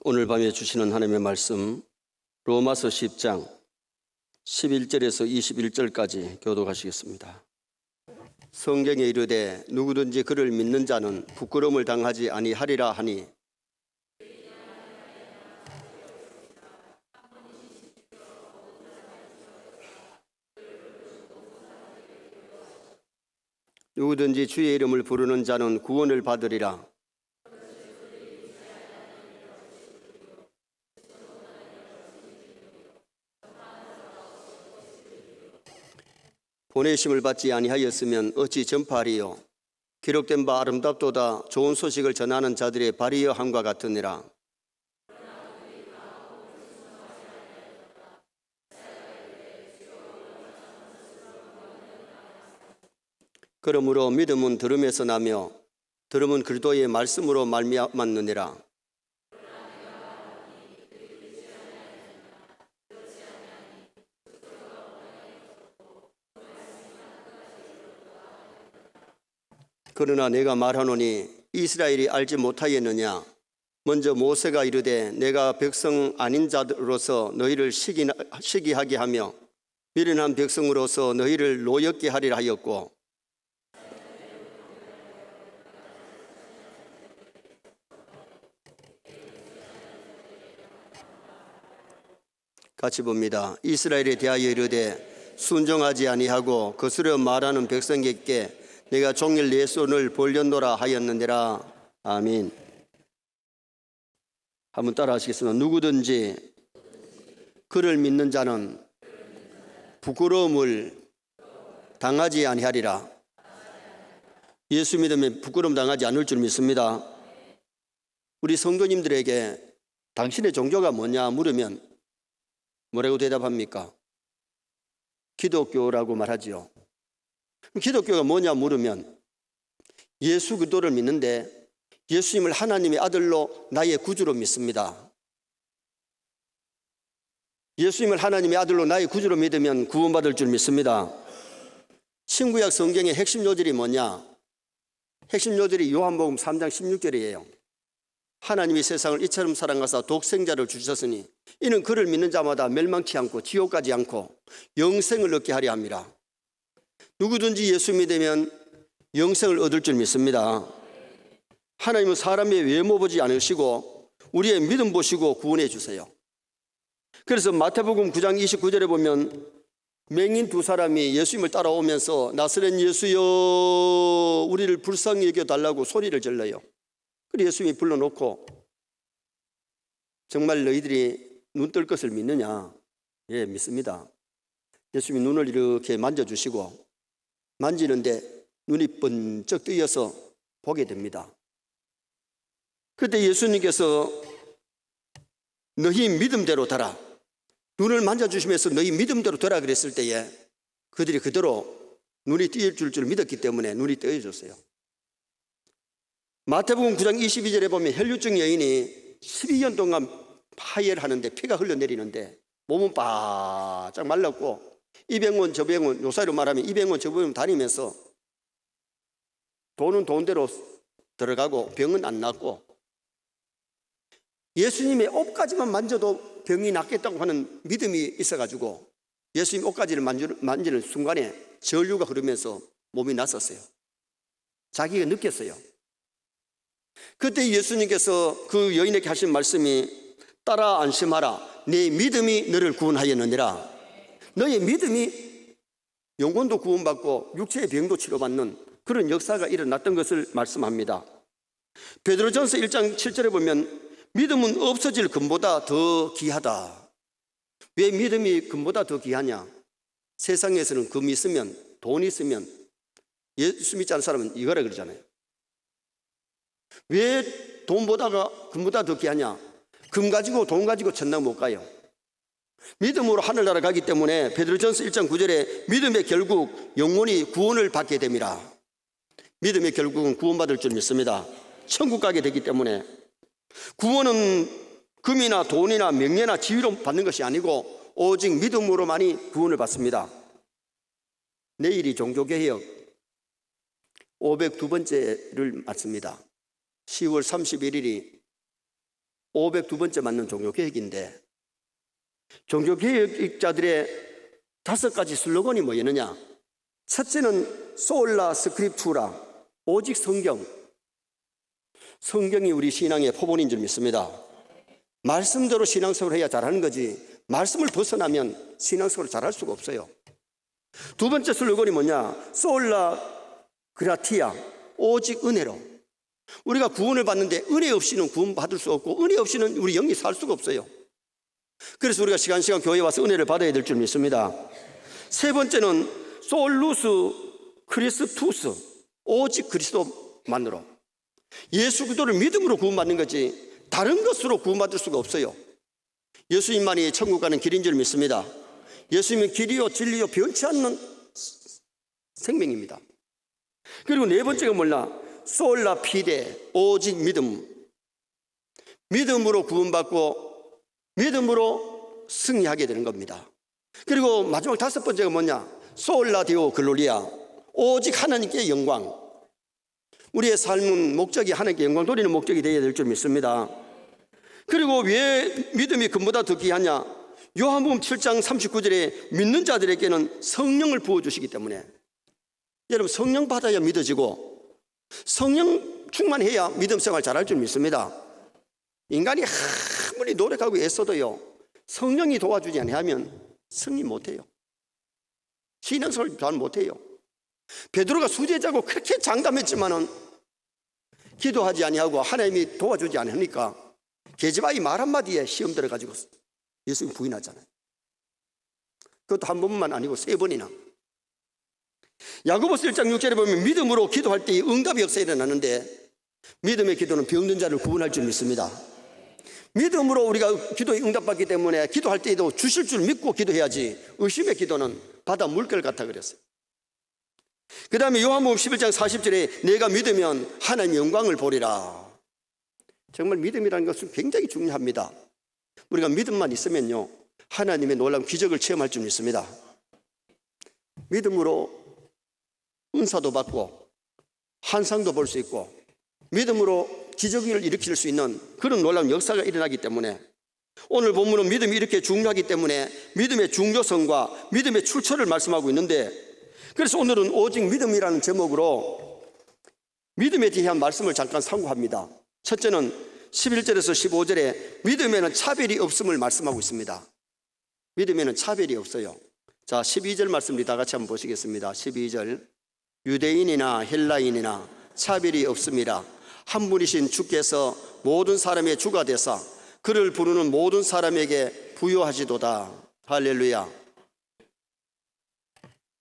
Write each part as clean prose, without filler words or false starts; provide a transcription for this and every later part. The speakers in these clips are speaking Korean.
오늘 밤에 주시는 하나님의 말씀 로마서 10장 11절에서 21절까지 교독하시겠습니다. 성경에 이르되 누구든지 그를 믿는 자는 부끄러움을 당하지 아니하리라 하니 누구든지 주의 이름을 부르는 자는 구원을 받으리라. 보내심을 받지 아니하였으면 어찌 전파하리요. 기록된 바 아름답도다 좋은 소식을 전하는 자들의 발이여 함과 같으니라. 그러므로 믿음은 들음에서 나며 들음은 그리스도의 말씀으로 말미암았느니라. 그러나 내가 말하노니 이스라엘이 알지 못하였느냐. 먼저 모세가 이르되 내가 백성 아닌 자로서 너희를 시기하게 하며 미련한 백성으로서 너희를 노엽게 하리라 하였고, 같이 봅니다. 이스라엘에 대하여 이르되 순종하지 아니하고 거스려 말하는 백성에게 내가 종일 내 손을 벌렸노라 하였느니라. 아멘. 한번 따라 하시겠습니다. 누구든지 그를 믿는 자는 부끄러움을 당하지 아니하리라. 예수 믿으면 부끄러움 당하지 않을 줄 믿습니다. 우리 성도님들에게 당신의 종교가 뭐냐 물으면 뭐라고 대답합니까? 기독교라고 말하지요. 기독교가 뭐냐 물으면 예수 그리스도를 믿는데 예수님을 하나님의 아들로 나의 구주로 믿습니다. 예수님을 하나님의 아들로 나의 구주로 믿으면 구원받을 줄 믿습니다. 신구약 성경의 핵심 요절이 뭐냐? 핵심 요절이 요한복음 3장 16절이에요. 하나님이 세상을 이처럼 사랑하사 독생자를 주셨으니 이는 그를 믿는 자마다 멸망치 않고 지옥 가지 않고 영생을 얻게 하려 함이라. 누구든지 예수 믿으면 영생을 얻을 줄 믿습니다. 하나님은 사람의 외모 보지 않으시고 우리의 믿음 보시고 구원해 주세요. 그래서 마태복음 9장 29절에 보면 맹인 두 사람이 예수님을 따라오면서 나사렛 예수여 우리를 불쌍히 여겨달라고 소리를 질러요. 그래서 예수님이 불러놓고 정말 너희들이 눈 뜰 것을 믿느냐? 예, 믿습니다. 예수님이 눈을 이렇게 만져주시고 만지는데 눈이 번쩍 뜨여서 보게 됩니다. 그때 예수님께서 너희 믿음대로 되라. 눈을 만져주시면서 너희 믿음대로 되라 그랬을 때에 그들이 그대로 눈이 띄일 줄 믿었기 때문에 눈이 뜨여졌어요. 마태복음 9장 22절에 보면 혈류증 여인이 12년 동안 파열을 하는데 피가 흘러내리는데 몸은 바짝 말랐고 이 병원 저 병원 요사이로 말하면 이 병원 저 병원 다니면서 돈은 돈대로 들어가고 병은 안 낫고 예수님의 옷까지만 만져도 병이 낫겠다고 하는 믿음이 있어가지고 예수님 옷까지를 만지는 순간에 전류가 흐르면서 몸이 났었어요. 자기가 느꼈어요. 그때 예수님께서 그 여인에게 하신 말씀이 따라 안심하라. 네 믿음이 너를 구원하였느니라. 너의 믿음이 영혼도 구원받고 육체의 병도 치료받는 그런 역사가 일어났던 것을 말씀합니다. 베드로전서 1장 7절에 보면 믿음은 없어질 금보다 더 귀하다. 왜 믿음이 금보다 더 귀하냐? 세상에서는 금 있으면 돈 있으면 예수 믿지 않는 사람은 이거라 그러잖아요. 왜 금보다 더 귀하냐? 금 가지고 돈 가지고 천당 못 가요. 믿음으로 하늘나라 가기 때문에 베드로전서 1장 9절에 믿음의 결국 영혼이 구원을 받게 됩니다. 믿음의 결국은 구원받을 줄 믿습니다. 천국 가게 되기 때문에 구원은 금이나 돈이나 명예나 지위로 받는 것이 아니고 오직 믿음으로만이 구원을 받습니다. 내일이 종교개혁 502번째를 맞습니다. 10월 31일이 502번째 맞는 종교개혁인데, 종교개혁자들의 5가지 슬로건이 뭐였느냐? 첫째는 소라 스크립투라, 오직 성경. 성경이 우리 신앙의 포본인 줄 믿습니다. 말씀대로 신앙생활을 해야 잘하는 거지, 말씀을 벗어나면 신앙생활을 잘할 수가 없어요. 두 번째 슬로건이 뭐냐? 솔라 그라티아, 오직 은혜로. 우리가 구원을 받는데 은혜 없이는 구원 받을 수 없고, 은혜 없이는 우리 영이 살 수가 없어요. 그래서 우리가 시간 교회에 와서 은혜를 받아야 될 줄 믿습니다. 세 번째는 솔루스 크리스투스, 오직 그리스도만으로. 예수 그리스도를 믿음으로 구원받는 거지 다른 것으로 구원받을 수가 없어요. 예수님만이 천국 가는 길인 줄 믿습니다. 예수님은 길이요 진리요 변치 않는 생명입니다. 그리고 네 번째가 뭐냐? 솔라 피데, 오직 믿음. 믿음으로 구원받고 믿음으로 승리하게 되는 겁니다. 그리고 마지막 5번째가 뭐냐? 솔라 디오 글로리아, 오직 하나님께 영광. 우리의 삶은 목적이 하나님께 영광 돌리는 목적이 되어야 될 줄 믿습니다. 그리고 왜 믿음이 금보다 더 귀하냐? 요한복음 7장 39절에 믿는 자들에게는 성령을 부어주시기 때문에. 여러분, 성령 받아야 믿어지고 성령 충만해야 믿음 생활 잘할 줄 믿습니다. 인간이 아무리 노력하고 애써도요, 성령이 도와주지 않으면 승리 못해요. 신앙생활 잘 못해요. 베드로가 수제자고 그렇게 장담했지만은 기도하지 아니하고 하나님이 도와주지 않으니까 계집아이 말 한마디에 시험 들어가지고 예수님 부인하잖아요. 그것도 한 번만 아니고 3번이나. 야고보서 1장 6절에 보면 믿음으로 기도할 때 응답의 역사가 일어나는데, 믿음의 기도는 병든 자를 구원할 줄 믿습니다. 믿음으로 우리가 기도에 응답받기 때문에 기도할 때에도 주실 줄 믿고 기도해야지, 의심의 기도는 바다 물결 같아 그랬어요. 그 다음에 요한복음 11장 40절에 내가 믿으면 하나님의 영광을 보리라. 정말 믿음이라는 것은 굉장히 중요합니다. 우리가 믿음만 있으면요, 하나님의 놀라운 기적을 체험할 줄 믿습니다. 믿음으로 은사도 받고 환상도 볼 수 있고 믿음으로 기적을 일으킬 수 있는 그런 놀라운 역사가 일어나기 때문에, 오늘 본문은 믿음이 이렇게 중요하기 때문에 믿음의 중요성과 믿음의 출처를 말씀하고 있는데, 그래서 오늘은 오직 믿음이라는 제목으로 믿음에 대한 말씀을 잠깐 상고합니다. 첫째는 11절에서 15절에 믿음에는 차별이 없음을 말씀하고 있습니다. 믿음에는 차별이 없어요. 자, 12절 말씀 우리 다 같이 한번 보시겠습니다. 12절. 유대인이나 헬라인이나 차별이 없음이라. 한 분이신 주께서 모든 사람의 주가 되사 그를 부르는 모든 사람에게 부여하시도다. 할렐루야.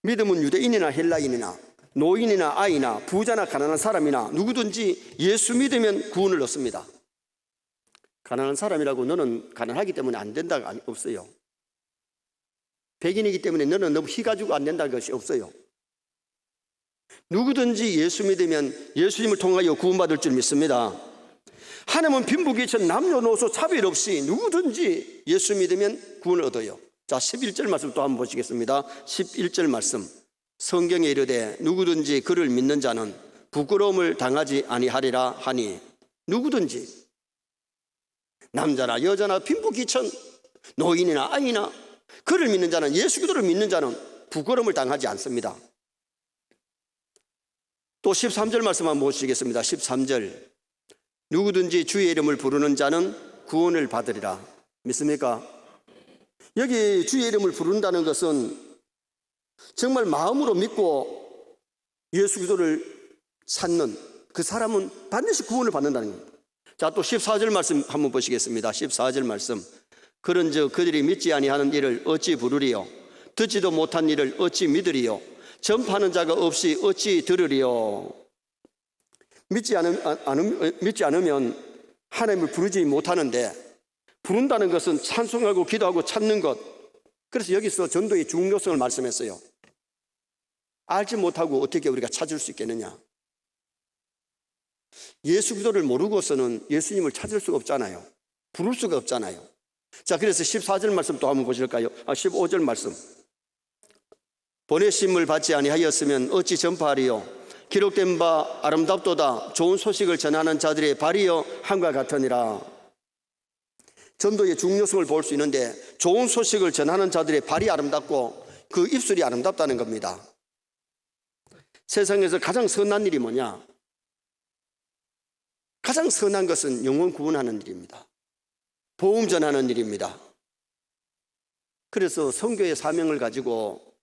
믿음은 유대인이나 헬라인이나 노인이나 아이나 부자나 가난한 사람이나 누구든지 예수 믿으면 구원을 얻습니다. 가난한 사람이라고 너는 가난하기 때문에 안 된다가 없어요. 백인이기 때문에 너는 너무 희 가지고 안 된다는 것이 없어요. 누구든지 예수 믿으면 예수님을 통하여 구원받을 줄 믿습니다. 하나님은 빈부귀천 남녀노소 차별 없이 누구든지 예수 믿으면 구원을 얻어요. 자, 11절 말씀 또 한번 보시겠습니다. 11절 말씀. 성경에 이르되 누구든지 그를 믿는 자는 부끄러움을 당하지 아니하리라 하니. 누구든지, 남자나 여자나 빈부귀천 노인이나 아이나 그를 믿는 자는, 예수 그리스도를 믿는 자는 부끄러움을 당하지 않습니다. 또 13절 말씀 한번 보시겠습니다. 13절. 누구든지 주의 이름을 부르는 자는 구원을 받으리라. 믿습니까? 여기 주의 이름을 부른다는 것은 정말 마음으로 믿고 예수 그리스도를 찾는 그 사람은 반드시 구원을 받는다는 겁니다. 자, 또 14절 말씀 한번 보시겠습니다. 14절 말씀. 그런즉 그들이 믿지 아니하는 일을 어찌 부르리요? 듣지도 못한 일을 어찌 믿으리요? 전파하는 자가 없이 어찌 들으리요? 믿지 않으면 하나님을 부르지 못하는데, 부른다는 것은 찬송하고 기도하고 찾는 것. 그래서 여기서 전도의 중요성을 말씀했어요. 알지 못하고 어떻게 우리가 찾을 수 있겠느냐? 예수 그리스도를 모르고서는 예수님을 찾을 수가 없잖아요. 부를 수가 없잖아요. 자, 그래서 14절 말씀 또 한번 보실까요? 15절 말씀. 보내심을 받지 아니하였으면 어찌 전파하리요? 기록된 바 아름답도다. 좋은 소식을 전하는 자들의 발이여 함과 같으니라. 전도의 중요성을 볼 수 있는데 좋은 소식을 전하는 자들의 발이 아름답고 그 입술이 아름답다는 겁니다. 세상에서 가장 선한 일이 뭐냐? 가장 선한 것은 영혼 구원하는 일입니다. 복음 전하는 일입니다. 그래서 선교의 사명을 가지고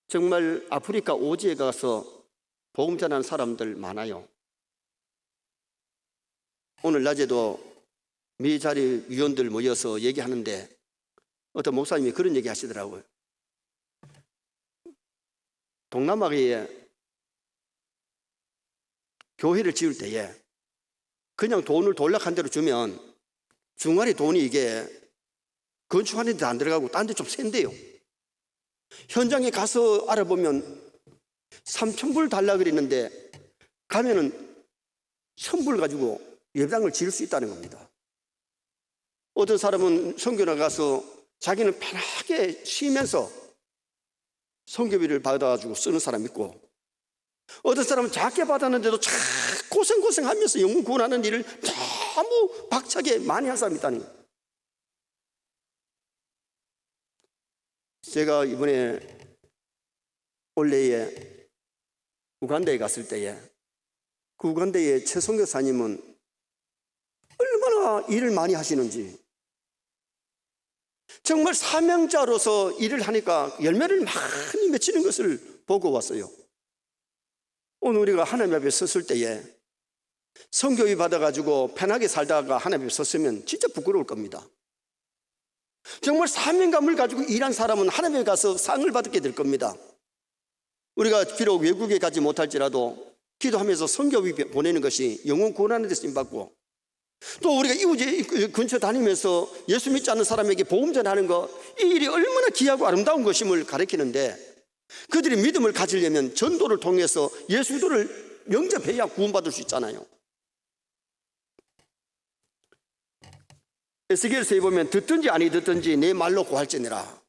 정말 아프리카 오지에 가서 복음 전하는 사람들 많아요. 오늘 낮에도 미 자리 위원들 모여서 얘기하는데 어떤 목사님이 그런 얘기 하시더라고요. 동남아에 교회를 지을 때에 그냥 돈을 돌락한 대로 주면 중간에 돈이 이게 건축하는 데 안 들어가고 딴 데 좀 센대요. 현장에 가서 알아보면 3,000불 달라 그랬는데 가면은 1,000불 가지고 예배당을 지을 수 있다는 겁니다. 어떤 사람은 선교 나가서 자기는 편하게 쉬면서 선교비를 받아가지고 쓰는 사람 있고, 어떤 사람은 작게 받았는데도 참 고생하면서 영혼 구원하는 일을 너무 박차게 많이 한 사람이 있다는 거예요. 제가 이번에 올해에 우간다에 갔을 때에 그 우간다의 최 선교사님은 얼마나 일을 많이 하시는지, 정말 사명자로서 일을 하니까 열매를 많이 맺히는 것을 보고 왔어요. 오늘 우리가 하나님 앞에 섰을 때에 선교비 받아가지고 편하게 살다가 하나님 앞에 섰으면 진짜 부끄러울 겁니다. 정말 사명감을 가지고 일한 사람은 하나님에 가서 상을 받게 될 겁니다. 우리가 비록 외국에 가지 못할지라도 기도하면서 선교비 보내는 것이 영혼 구원하는 데 쓰임받고, 또 우리가 이웃 근처 다니면서 예수 믿지 않는 사람에게 복음 전하는 것, 이 일이 얼마나 귀하고 아름다운 것임을 가르치는데, 그들이 믿음을 가지려면 전도를 통해서 예수도를 영접해야 구원받을 수 있잖아요. 에스겔서에 보면 듣든지 아니 듣든지 내 말로 고할지니라.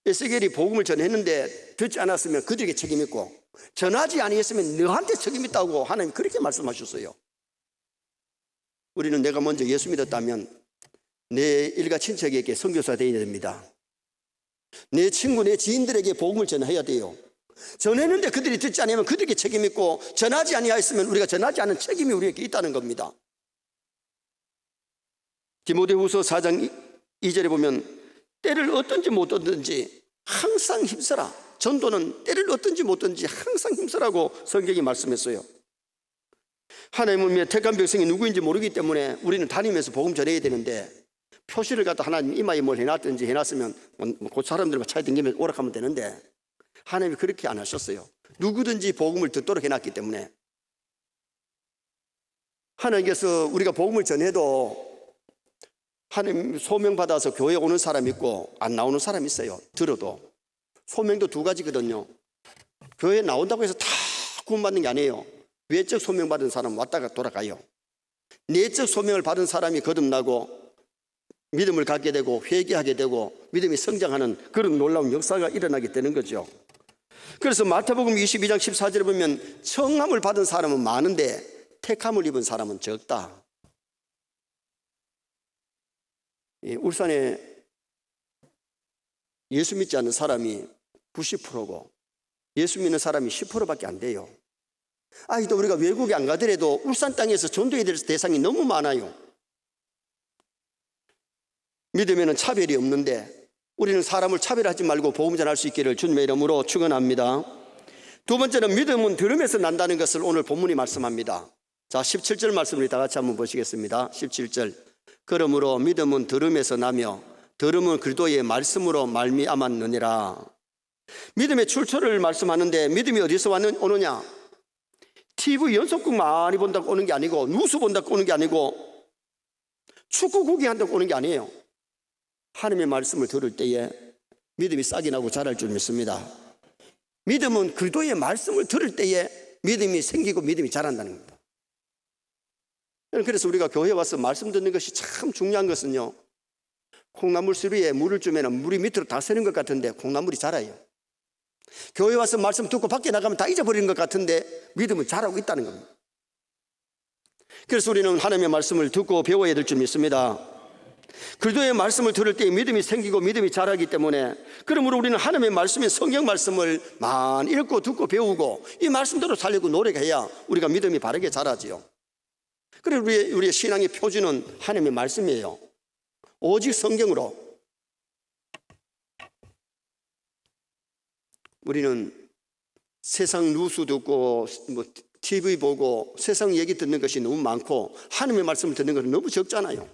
에스겔이 복음을 전했는데 듣지 않았으면 그들에게 책임 있고, 전하지 아니했으면 너한테 책임 있다고 하나님 그렇게 말씀하셨어요. 우리는 내가 먼저 예수 믿었다면 내 일가 친척에게 선교사 되어야 됩니다. 내 친구, 내 지인들에게 복음을 전해야 돼요. 전했는데 그들이 듣지 않으면 그들에게 책임 있고, 전하지 아니하였으면 우리가 전하지 않은 책임이 우리에게 있다는 겁니다. 디모데후서 4장 2절에 보면 때를 얻든지 못 얻든지 항상 힘써라. 전도는 때를 얻든지 못 얻든지 항상 힘쓰라고 성경이 말씀했어요. 하나님을 위해 택한 백성이 누구인지 모르기 때문에 우리는 다니면서 복음 전해야 되는데, 표시를 갖다 하나님 이마에 뭘 해놨든지 해놨으면 그 사람들만 차에 댕기면 오락하면 되는데, 하나님이 그렇게 안 하셨어요. 누구든지 복음을 듣도록 해놨기 때문에. 하나님께서 우리가 복음을 전해도 하나님 소명받아서 교회에 오는 사람 있고 안 나오는 사람 있어요. 들어도 소명도 두 가지거든요. 교회에 나온다고 해서 다 구원받는 게 아니에요. 외적 소명 받은 사람은 왔다가 돌아가요. 내적 소명을 받은 사람이 거듭나고 믿음을 갖게 되고 회개하게 되고 믿음이 성장하는 그런 놀라운 역사가 일어나게 되는 거죠. 그래서 마태복음 22장 14절에 보면 청함을 받은 사람은 많은데 택함을 입은 사람은 적다. 울산에 예수 믿지 않는 사람이 90%고 예수 믿는 사람이 10%밖에 안 돼요. 또 우리가 외국에 안 가더라도 울산 땅에서 전도해야 될 대상이 너무 많아요. 믿음에는 차별이 없는데 우리는 사람을 차별하지 말고 복음 전할 수 있기를 주님의 이름으로 축원합니다. 두 번째는 믿음은 들음에서 난다는 것을 오늘 본문이 말씀합니다. 자, 17절 말씀을 다 같이 한번 보시겠습니다. 17절. 그러므로 믿음은 들음에서 나며 들음은 그리스도의 말씀으로 말미암았느니라. 믿음의 출처를 말씀하는데 믿음이 어디서 오느냐? TV 연속극 많이 본다고 오는 게 아니고, 뉴스 본다고 오는 게 아니고, 축구 구경한다고 오는 게 아니에요. 하나님의 말씀을 들을 때에 믿음이 싹이 나고 자랄 줄 믿습니다. 믿음은 그리스도의 말씀을 들을 때에 믿음이 생기고 믿음이 자란다는 겁니다. 그래서 우리가 교회에 와서 말씀 듣는 것이 참 중요한 것은요, 콩나물 수리에 물을 주면 물이 밑으로 다 새는 것 같은데 콩나물이 자라요. 교회 와서 말씀 듣고 밖에 나가면 다 잊어버리는 것 같은데 믿음은 자라고 있다는 겁니다. 그래서 우리는 하나님의 말씀을 듣고 배워야 될 줄 믿습니다. 그리스도의 말씀을 들을 때 믿음이 생기고 믿음이 자라기 때문에, 그러므로 우리는 하나님의 말씀인 성경 말씀을 많이 읽고 듣고 배우고 이 말씀대로 살려고 노력해야 우리가 믿음이 바르게 자라지요. 그래서 우리의 신앙의 표준은 하나님의 말씀이에요. 오직 성경으로. 우리는 세상 뉴스 듣고 TV 보고 세상 얘기 듣는 것이 너무 많고 하나님의 말씀을 듣는 것은 너무 적잖아요.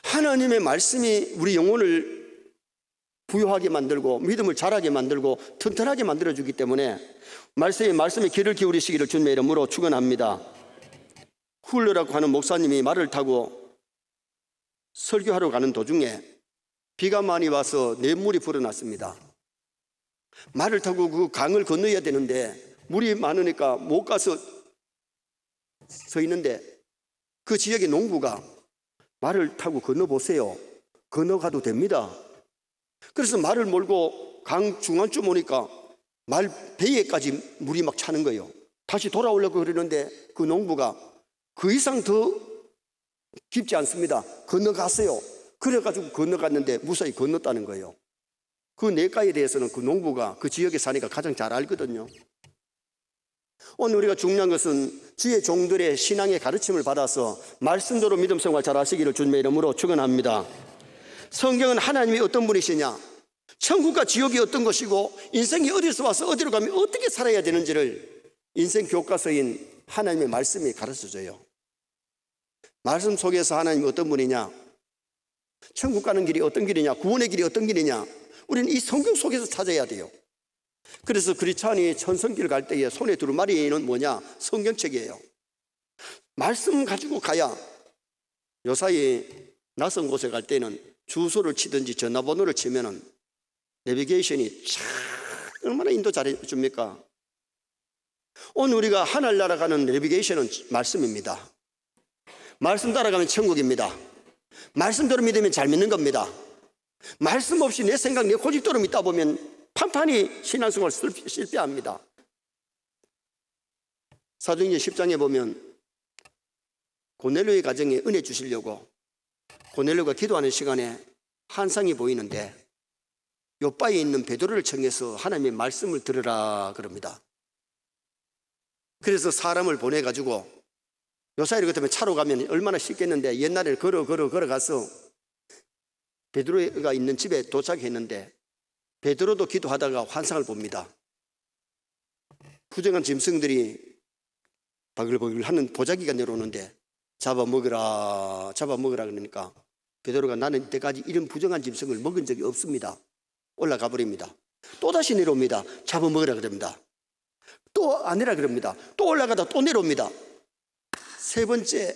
하나님의 말씀이 우리 영혼을 부유하게 만들고 믿음을 자라게 만들고 튼튼하게 만들어주기 때문에 말씀에 귀를 기울이시기를 주님의 이름으로 축원합니다. 훌러라고 하는 목사님이 말을 타고 설교하러 가는 도중에 비가 많이 와서 냇물이 불어났습니다. 말을 타고 그 강을 건너야 되는데 물이 많으니까 못 가서 서 있는데 그 지역의 농부가 말을 타고 건너보세요. 건너가도 됩니다. 그래서 말을 몰고 강 중간쯤 오니까 말 배에까지 물이 막 차는 거예요. 다시 돌아오려고 그러는데 그 농부가 그 이상 더 깊지 않습니다. 건너갔어요. 그래가지고 건너갔는데 무사히 건넜다는 거예요. 그 내과에 대해서는 그 농부가 그 지역에 사니까 가장 잘 알거든요. 오늘 우리가 중요한 것은 주의 종들의 신앙의 가르침을 받아서 말씀대로 믿음 생활 잘 하시기를 주님의 이름으로 축원합니다. 성경은 하나님이 어떤 분이시냐, 천국과 지옥이 어떤 것이고 인생이 어디서 와서 어디로 가면 어떻게 살아야 되는지를 인생 교과서인 하나님의 말씀이 가르쳐줘요. 말씀 속에서 하나님이 어떤 분이냐, 천국 가는 길이 어떤 길이냐, 구원의 길이 어떤 길이냐, 우리는 이 성경 속에서 찾아야 돼요. 그래서 크리스찬이 천성길 갈 때에 손에 두루마리는 뭐냐? 성경책이에요. 말씀 가지고 가야. 요사이 낯선 곳에 갈 때는 주소를 치든지 전화번호를 치면은 내비게이션이 참 얼마나 인도 잘해줍니까? 오늘 우리가 하늘나라 가는 내비게이션은 말씀입니다. 말씀 따라가면 천국입니다. 말씀대로 믿으면 잘 믿는 겁니다. 말씀 없이 내 생각, 내 고집대로 믿다 보면 판판히 신앙생활 실패합니다. 사도행전 10장에 보면 고넬료의 가정에 은혜 주시려고 고넬료가 기도하는 시간에 환상이 보이는데 요바에 있는 베드로를 청해서 하나님의 말씀을 들으라 그럽니다. 그래서 사람을 보내가지고 요사이를 같으면 차로 가면 얼마나 쉽겠는데 옛날에 걸어가서 베드로가 있는 집에 도착했는데 베드로도 기도하다가 환상을 봅니다. 부정한 짐승들이 바글바글 하는 보자기가 내려오는데 잡아먹으라 그러니까 베드로가 나는 이때까지 이런 부정한 짐승을 먹은 적이 없습니다. 올라가 버립니다. 또다시 내려옵니다. 잡아먹으라 그럽니다. 또 아니라 그럽니다. 또 올라가다 또 내려옵니다. 세 번째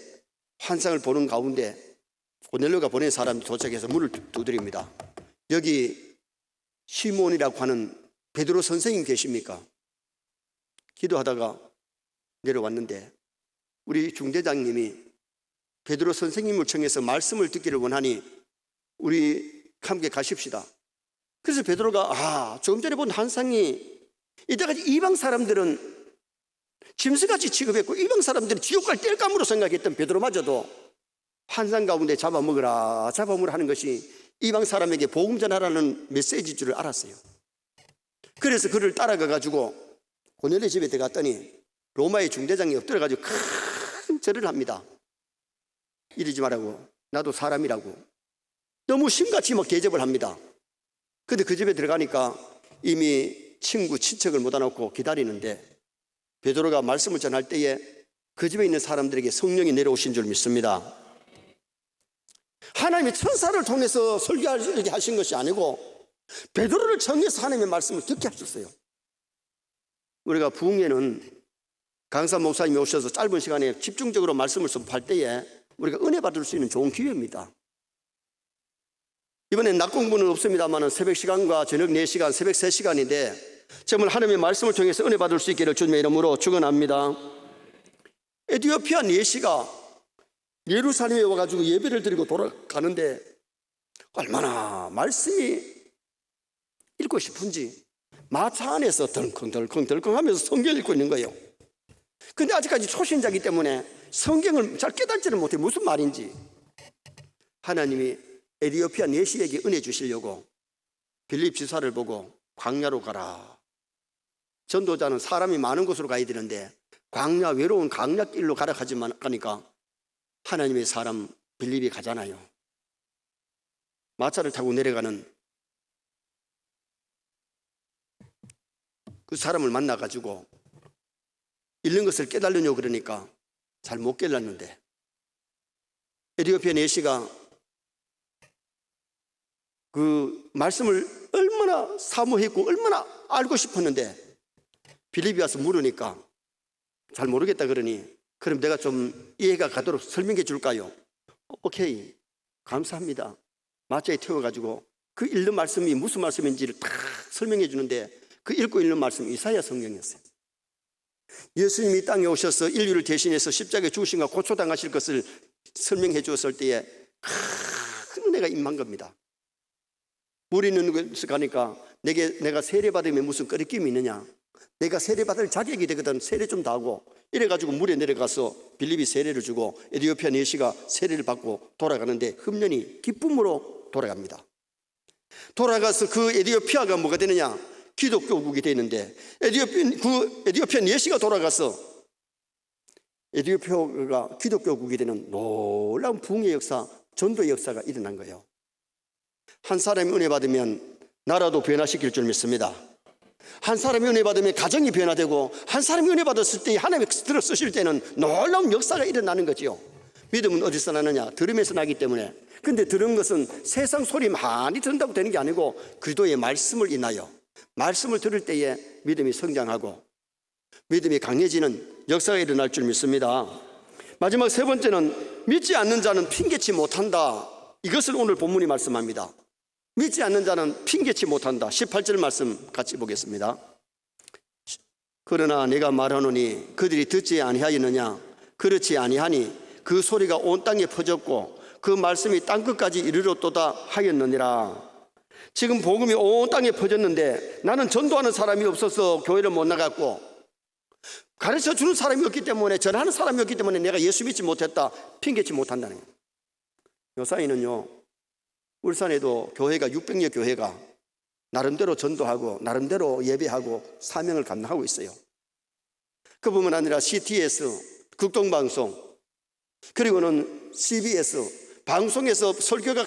환상을 보는 가운데 고넬료가 보낸 사람이 도착해서 문을 두드립니다. 여기 시몬이라고 하는 베드로 선생님 계십니까? 기도하다가 내려왔는데 우리 중대장님이 베드로 선생님을 청해서 말씀을 듣기를 원하니 우리 함께 가십시다. 그래서 베드로가 조금 전에 본 환상이 이때까지 이방 사람들은 짐승같이 취급했고 이방 사람들은 지옥 갈 땔감으로 생각했던 베드로마저도 환상 가운데 잡아먹으라 하는 것이 이방 사람에게 복음 전하라는 메시지인 줄 알았어요. 그래서 그를 따라가가지고 고넬료 집에 들어갔더니 로마의 중대장이 엎드려가지고 큰 절을 합니다. 이러지 말라고, 나도 사람이라고 너무 심같이 막 대접을 합니다. 근데 그 집에 들어가니까 이미 친구 친척을 모아놓고 기다리는데 베드로가 말씀을 전할 때에 그 집에 있는 사람들에게 성령이 내려오신 줄 믿습니다. 하나님이 천사를 통해서 설교하게 하신 것이 아니고 베드로를 청해서 하나님의 말씀을 듣게 하셨어요. 우리가 부흥회는 강사 목사님이 오셔서 짧은 시간에 집중적으로 말씀을 선포할 때에 우리가 은혜 받을 수 있는 좋은 기회입니다. 이번엔 낮 공부는 없습니다만 새벽 시간과 저녁 4시간, 새벽 3시간인데 정말 하나님의 말씀을 통해서 은혜 받을 수 있기를 주님의 이름으로 축원합니다. 에티오피아 4시가 예루살렘에 와가지고 예배를 드리고 돌아가는데 얼마나 말씀이 읽고 싶은지 마차 안에서 덜컹덜컹 하면서 성경 읽고 있는 거예요. 근데 아직까지 초신자이기 때문에 성경을 잘 깨닫지를 못해. 무슨 말인지. 하나님이 에티오피아 내시에게 은혜 주시려고 빌립 지사를 보고 광야로 가라. 전도자는 사람이 많은 곳으로 가야 되는데 광야, 외로운 광야길로 가라 하니까 하나님의 사람 빌립이 가잖아요. 마차를 타고 내려가는 그 사람을 만나가지고 잃는 것을 깨달으려고 그러니까 잘 못 깨달았는데, 에티오피아 내시가 그 말씀을 얼마나 사모했고 얼마나 알고 싶었는데 빌립이 와서 물으니까 잘 모르겠다 그러니, 그럼 내가 좀 이해가 가도록 설명해 줄까요? 오케이, 감사합니다. 마차에 태워가지고 그 읽는 말씀이 무슨 말씀인지를 다 설명해 주는데, 그 읽고 읽는 말씀이 이사야 성경이었어요. 예수님이 이 땅에 오셔서 인류를 대신해서 십자가에 죽으신가 고초당하실 것을 설명해 주었을 때에 큰 은혜가 임한 겁니다. 물이 있는 곳에 가니까 내가 세례받으면 무슨 꺼리낌이 있느냐, 내가 세례받을 자격이 되거든, 세례 좀 다 하고, 이래가지고 물에 내려가서 빌립이 세례를 주고 에티오피아 내시가 세례를 받고 돌아가는데 흡연히 기쁨으로 돌아갑니다. 돌아가서 그 에티오피아가 뭐가 되느냐, 기독교국이 되는데, 에티오피아 내시가 돌아가서 에티오피아가 기독교국이 되는 놀라운 부흥의 역사, 전도의 역사가 일어난 거예요. 한 사람이 은혜 받으면 나라도 변화시킬 줄 믿습니다. 한 사람이 은혜 받으면 가정이 변화되고, 한 사람이 은혜 받았을 때 하나님이 들어 쓰실 때는 놀라운 역사가 일어나는 거지요. 믿음은 어디서 나느냐? 들음에서 나기 때문에. 근데 들은 것은 세상 소리 많이 듣는다고 되는 게 아니고 그리스도의 말씀을 인하여, 말씀을 들을 때에 믿음이 성장하고 믿음이 강해지는 역사가 일어날 줄 믿습니다. 마지막 세 번째는 믿지 않는 자는 핑계치 못한다. 이것을 오늘 본문이 말씀합니다. 믿지 않는 자는 핑계치 못한다. 18절 말씀 같이 보겠습니다. 그러나 내가 말하노니 그들이 듣지 아니하였느냐? 그렇지 아니하니 그 소리가 온 땅에 퍼졌고 그 말씀이 땅끝까지 이르렀도다 하였느니라. 지금 복음이 온 땅에 퍼졌는데 나는 전도하는 사람이 없어서 교회를 못 나갔고, 가르쳐주는 사람이 없기 때문에, 전하는 사람이 없기 때문에 내가 예수 믿지 못했다, 핑계치 못한다는 거예요. 요사이는요, 울산에도 교회가 600여 교회가 나름대로 전도하고 나름대로 예배하고 사명을 감당하고 있어요. 그뿐만 아니라 CTS, 극동방송, 그리고는 CBS 방송에서 설교가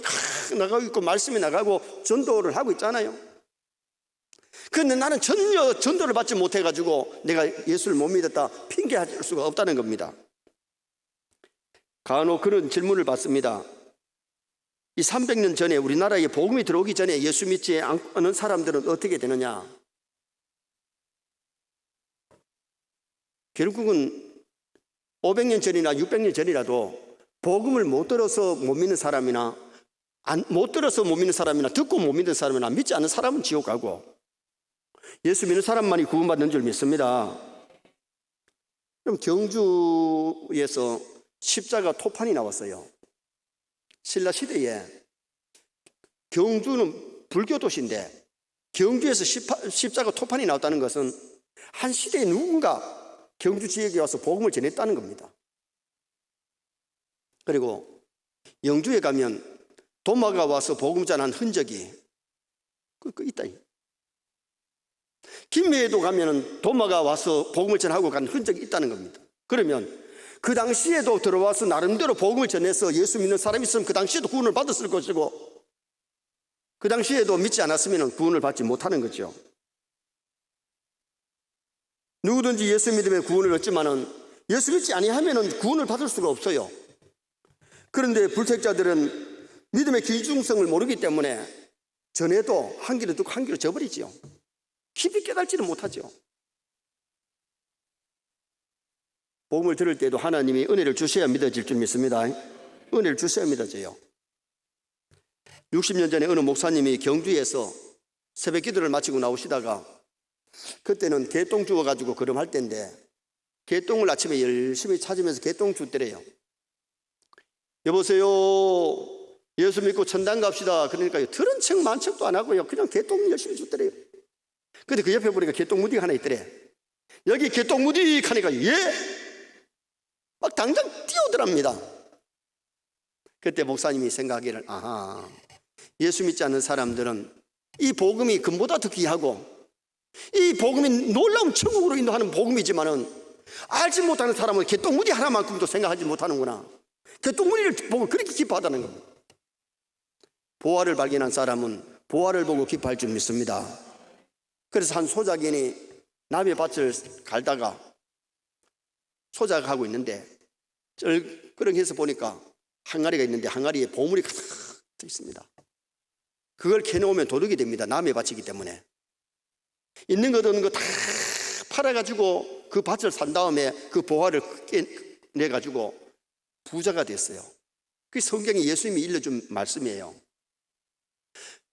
나가고 있고 말씀이 나가고 전도를 하고 있잖아요. 그런데 나는 전혀 전도를 받지 못해가지고 내가 예수를 못 믿었다 핑계할 수가 없다는 겁니다. 간혹 그런 질문을 받습니다. 이 300년 전에 우리나라에 복음이 들어오기 전에 예수 믿지 않는 사람들은 어떻게 되느냐? 결국은 500년 전이나 600년 전이라도 복음을 못 들어서 못 믿는 사람이나 못 들어서 못 믿는 사람이나 듣고 못 믿는 사람이나 믿지 않는 사람은 지옥 가고, 예수 믿는 사람만이 구원받는 줄 믿습니다. 그럼 경주에서 십자가 토판이 나왔어요. 신라 시대에. 경주는 불교 도시인데 경주에서 십자가 토판이 나왔다는 것은 한 시대에 누군가 경주 지역에 와서 복음을 전했다는 겁니다. 그리고 영주에 가면 도마가 와서 복음 전한 흔적이 있다. 김해에도 가면 도마가 와서 복음을 전하고 간 흔적이 있다는 겁니다. 그러면 그 당시에도 들어와서 나름대로 복음을 전해서 예수 믿는 사람이 있으면 그 당시에도 구원을 받았을 것이고, 그 당시에도 믿지 않았으면 구원을 받지 못하는 거죠. 누구든지 예수 믿으면 구원을 얻지만은 예수 믿지 아니하면은 구원을 받을 수가 없어요. 그런데 불택자들은 믿음의 귀중성을 모르기 때문에 전에도 한 길을 듣고 한 길을 져버리지요. 깊이 깨달지는 못하죠. 복음을 들을 때도 하나님이 은혜를 주셔야 믿어질 줄 믿습니다. 은혜를 주셔야 믿어져요. 60년 전에 어느 목사님이 경주에서 새벽 기도를 마치고 나오시다가, 그때는 개똥 주워가지고 걸음할 때인데 개똥을 아침에 열심히 찾으면서 개똥 줬더래요. 여보세요, 예수 믿고 천당 갑시다. 그러니까요, 들은 척 만 척도 안 하고요, 그냥 개똥 열심히 줬더래요. 근데 그 옆에 보니까 개똥 무늬가 하나 있더래. 여기 개똥무디 하니까 예? 막 당장 뛰어들합니다. 그때 목사님이 생각하기를 아하, 예수 믿지 않는 사람들은 이 복음이 금보다 더 귀하고 이 복음이 놀라운 천국으로 인도하는 복음이지만은 알지 못하는 사람은 개똥무디 하나만큼도 생각하지 못하는구나. 개똥무디를 보고 그렇게 기뻐하다는 겁니다. 보화를 발견한 사람은 보화를 보고 기뻐할 줄 믿습니다. 그래서 한 소작인이 남의 밭을 갈다가 소작하고 있는데 쩔그렁해서 보니까 항아리가 있는데 항아리에 보물이 가득 있습니다. 그걸 캐놓으면 도둑이 됩니다. 남의 밭이기 때문에. 있는 것 없는 거 다 팔아가지고 그 밭을 산 다음에 그 보화를 내가지고 부자가 됐어요. 그게 성경이 예수님이 일러준 말씀이에요.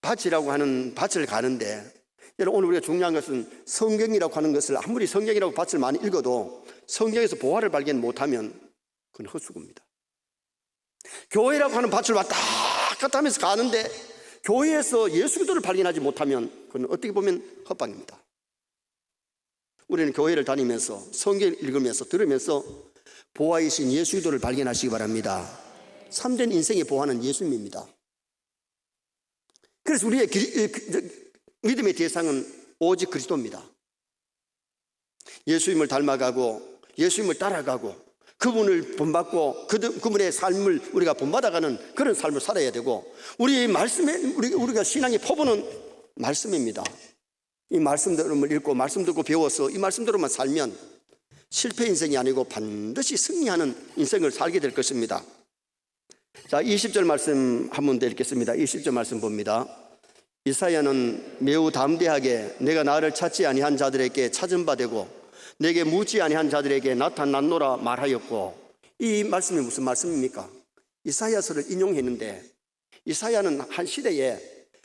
밭이라고 하는 밭을 가는데, 여러분 오늘 우리가 중요한 것은 성경이라고 하는 것을 아무리 성경이라고 밭을 많이 읽어도 성경에서 보화를 발견 못하면 그건 헛수고입니다. 교회라고 하는 밭을 왔다 갔다 하면서 가는데 교회에서 예수 그리스도를 발견하지 못하면 그건 어떻게 보면 헛방입니다. 우리는 교회를 다니면서 성경을 읽으면서 들으면서 보화이신 예수 그리스도를 발견하시기 바랍니다. 참된 인생의 보화는 예수님입니다. 그래서 우리의 믿음의 대상은 오직 그리스도입니다. 예수님을 닮아가고 예수님을 따라가고 그분을 본받고 그분의 삶을 우리가 본받아가는 그런 삶을 살아야 되고, 우리 말씀에 우리가 신앙의 포부는 말씀입니다. 이 말씀대로만 읽고 말씀 듣고 배워서 이 말씀대로만 살면 실패 인생이 아니고 반드시 승리하는 인생을 살게 될 것입니다. 자, 20절 말씀 한번 더 읽겠습니다. 20절 말씀 봅니다. 이사야는 매우 담대하게 내가 나를 찾지 아니한 자들에게 찾은 바 되고 내게 묻지 아니한 자들에게 나타났노라 말하였고, 이 말씀이 무슨 말씀입니까? 이사야서를 인용했는데, 이사야는 한 시대에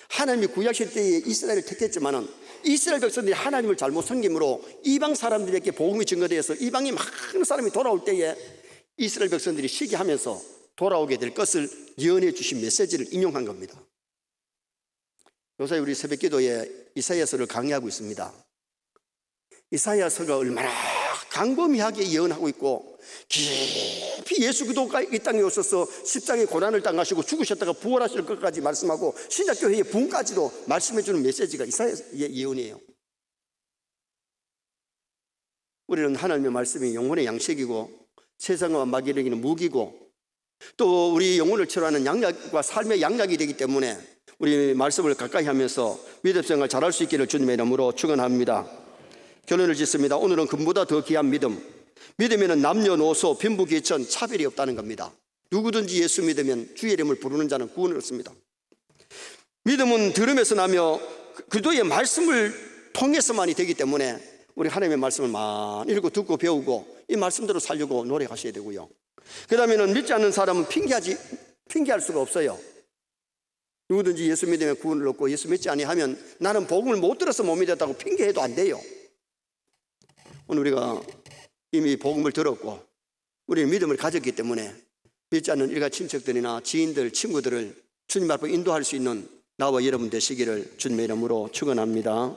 하나님이 구약 시대에 이스라엘을 택했지만은 이스라엘 백성들이 하나님을 잘못 섬김으로 이방 사람들에게 복음이 증거되어서 이방이 많은 사람이 돌아올 때에 이스라엘 백성들이 시기하면서 돌아오게 될 것을 예언해 주신 메시지를 인용한 겁니다. 요새 우리 새벽기도에 이사야서를 강의하고 있습니다. 이사야서가 얼마나 강범위하게 예언하고 있고 깊이 예수 그리스도가 이 땅에 오셔서 십장의 고난을 당하시고 죽으셨다가 부활하실 것까지 말씀하고 신약교회의 부흥까지도 말씀해 주는 메시지가 이사야의 예언이에요. 우리는 하나님의 말씀이 영혼의 양식이고 세상과 맞게 이기는 무기고 또 우리 영혼을 치료하는 양약과 삶의 양약이 되기 때문에 우리 말씀을 가까이 하면서 믿음 생활 잘할 수 있기를 주님의 이름으로 축원합니다. 결론을 짓습니다. 오늘은 금보다 더 귀한 믿음. 믿으면 남녀노소 빈부귀천 차별이 없다는 겁니다. 누구든지 예수 믿으면 주의 이름을 부르는 자는 구원을 얻습니다. 믿음은 들음에서 나며 그리스도의 말씀을 통해서만이 되기 때문에 우리 하나님의 말씀을 많이 읽고 듣고 배우고 이 말씀대로 살려고 노력하셔야 되고요. 그 다음에는 믿지 않는 사람은 핑계할 수가 없어요. 누구든지 예수 믿으면 구원을 얻고 예수 믿지 아니하면 나는 복음을 못 들어서 못 믿었다고 핑계해도 안 돼요. 오늘 우리가 이미 복음을 들었고 우리는 믿음을 가졌기 때문에 믿지 않는 일가 친척들이나 지인들, 친구들을 주님 앞으로 인도할 수 있는 나와 여러분 되시기를 주님의 이름으로 축원합니다.